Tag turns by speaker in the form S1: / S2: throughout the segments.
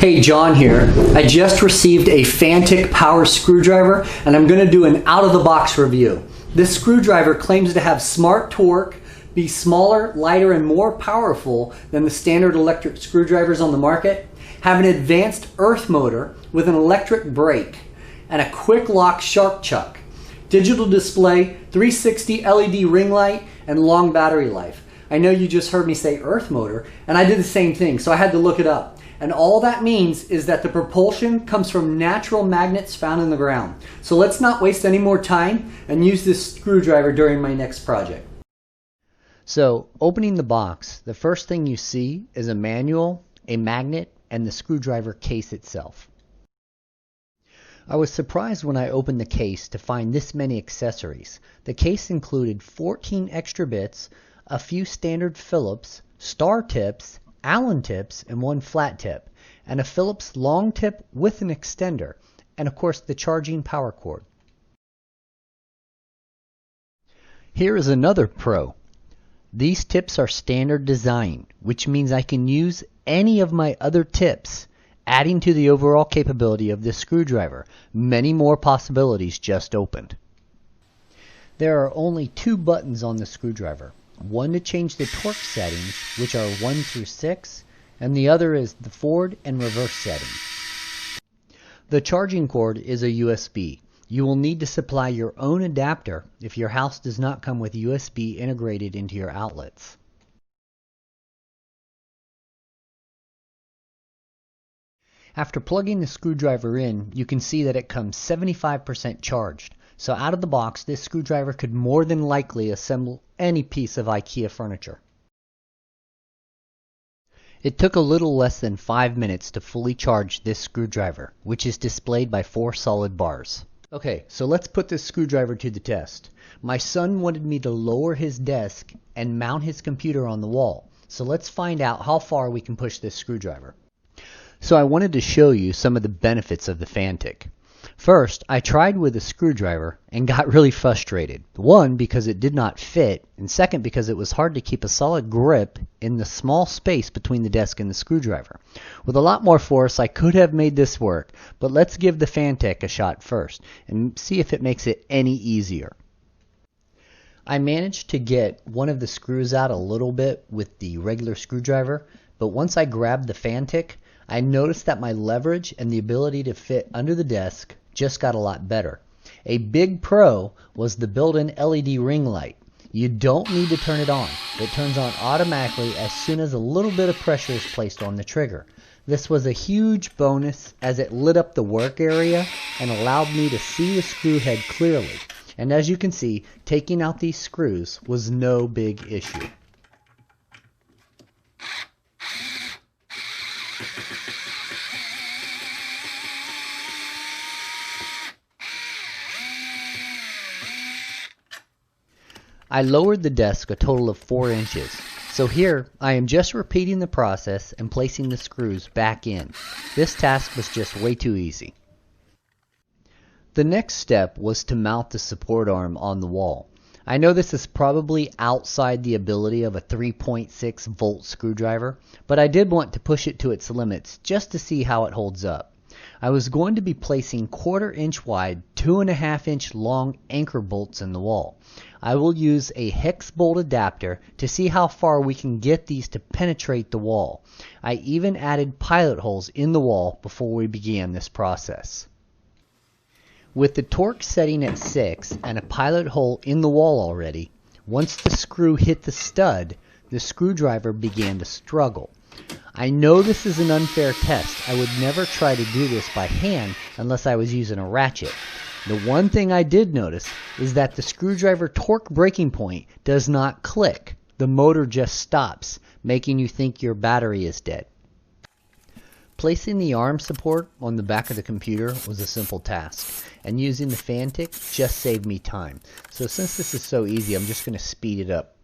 S1: Hey, John here. I just received a Fanttik power screwdriver and I'm going to do an out-of-the-box review. This screwdriver claims to have smart torque, be smaller, lighter, and more powerful than the standard electric screwdrivers on the market, have an advanced earth motor with an electric brake, and a quick lock shark chuck, digital display, 360 LED ring light, and long battery life. I know you just heard me say earth motor, and I did the same thing, so I had to look it up. And all that means is that the propulsion comes from natural magnets found in the ground. So let's not waste any more time and use this screwdriver during my next project.
S2: So, opening the box, the first thing you see is a manual, a magnet, and the screwdriver case itself. I was surprised when I opened the case to find this many accessories. The case included 14 extra bits, a few standard Phillips, star tips, Allen tips, and one flat tip, and a Phillips long tip with an extender, and of course the charging power cord. Here is another pro. These tips are standard design, which means I can use any of my other tips, adding to the overall capability of this screwdriver. Many more possibilities just opened. There are only two buttons on the screwdriver. One to change the torque settings, which are 1 through 6, and the other is the forward and reverse settings. The charging cord is a USB. You will need to supply your own adapter if your house does not come with USB integrated into your outlets. After plugging the screwdriver in, you can see that it comes 75% charged. So out of the box, this screwdriver could more than likely assemble any piece of IKEA furniture. It took a little less than 5 minutes to fully charge this screwdriver, which is displayed by 4 solid bars. Okay, so let's put this screwdriver to the test. My son wanted me to lower his desk and mount his computer on the wall. So let's find out how far we can push this screwdriver. So I wanted to show you some of the benefits of the Fanttik. First, I tried with a screwdriver and got really frustrated. One, because it did not fit, and second, because it was hard to keep a solid grip in the small space between the desk and the screwdriver. With a lot more force, I could have made this work, but let's give the Fanttik a shot first and see if it makes it any easier. I managed to get one of the screws out a little bit with the regular screwdriver, but once I grabbed the Fanttik, I noticed that my leverage and the ability to fit under the desk just got a lot better. A big pro was the built-in LED ring light. You don't need to turn it on. It turns on automatically as soon as a little bit of pressure is placed on the trigger. This was a huge bonus as it lit up the work area and allowed me to see the screw head clearly. And as you can see, taking out these screws was no big issue. I lowered the desk a total of 4 inches. So here, I am just repeating the process and placing the screws back in. This task was just way too easy. The next step was to mount the support arm on the wall. I know this is probably outside the ability of a 3.6 volt screwdriver, but I did want to push it to its limits just to see how it holds up. I was going to be placing 1/4 inch wide, 2.5 inch long anchor bolts in the wall. I will use a hex bolt adapter to see how far we can get these to penetrate the wall. I even added pilot holes in the wall before we began this process. With the torque setting at 6 and a pilot hole in the wall already, once the screw hit the stud, the screwdriver began to struggle. I know this is an unfair test. I would never try to do this by hand unless I was using a ratchet. The one thing I did notice is that the screwdriver torque breaking point does not click. The motor just stops, making you think your battery is dead. Placing the arm support on the back of the computer was a simple task, and using the Fanttik just saved me time. So since this is so easy, I'm just going to speed it up.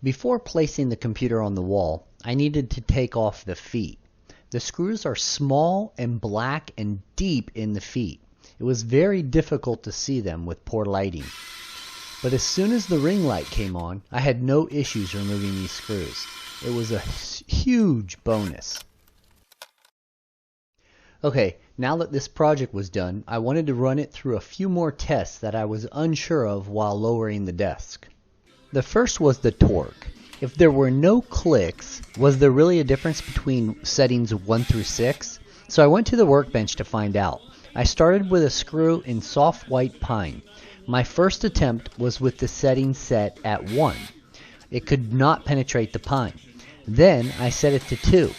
S2: Before placing the computer on the wall, I needed to take off the feet. The screws are small and black and deep in the feet. It was very difficult to see them with poor lighting. But as soon as the ring light came on, I had no issues removing these screws. It was a huge bonus. Okay, now that this project was done, I wanted to run it through a few more tests that I was unsure of while lowering the desk. The first was the torque. If there were no clicks, was there really a difference between settings 1 through 6? So I went to the workbench to find out. I started with a screw in soft white pine. My first attempt was with the setting set at 1. It could not penetrate the pine. Then I set it to 2.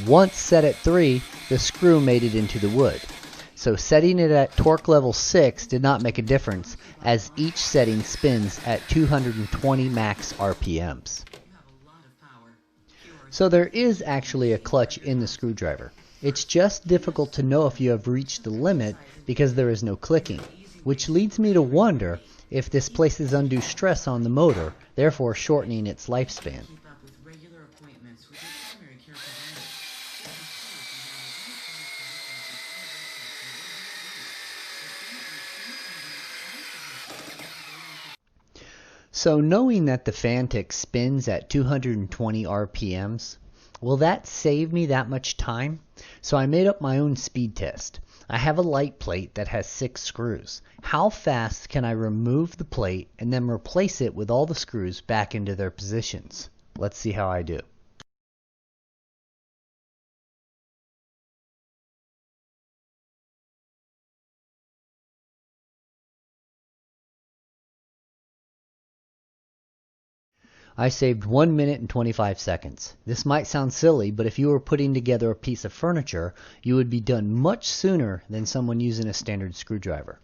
S2: Once set at 3, the screw made it into the wood. So setting it at torque level 6 did not make a difference, as each setting spins at 220 max RPMs. So there is actually a clutch in the screwdriver. It's just difficult to know if you have reached the limit because there is no clicking, which leads me to wonder if this places undue stress on the motor, therefore shortening its lifespan. So knowing that the Fanttik spins at 220 RPMs, will that save me that much time? So I made up my own speed test. I have a light plate that has 6 screws. How fast can I remove the plate and then replace it with all the screws back into their positions? Let's see how I do. I saved 1 minute and 25 seconds. This might sound silly, but if you were putting together a piece of furniture, you would be done much sooner than someone using a standard screwdriver.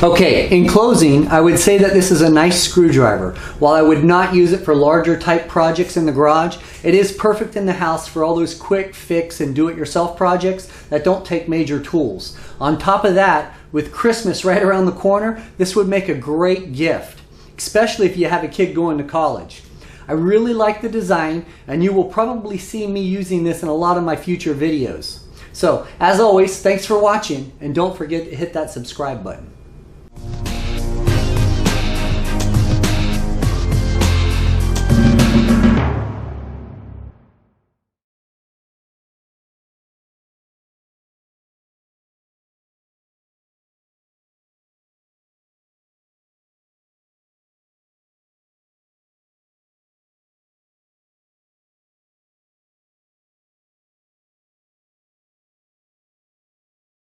S1: Okay, in closing, I would say that this is a nice screwdriver. While I would not use it for larger type projects in the garage, it is perfect in the house for all those quick fix and do-it-yourself projects that don't take major tools. On top of that, with Christmas right around the corner, this would make a great gift, especially if you have a kid going to college. I really like the design, and you will probably see me using this in a lot of my future videos. So, as always, thanks for watching, and don't forget to hit that subscribe button.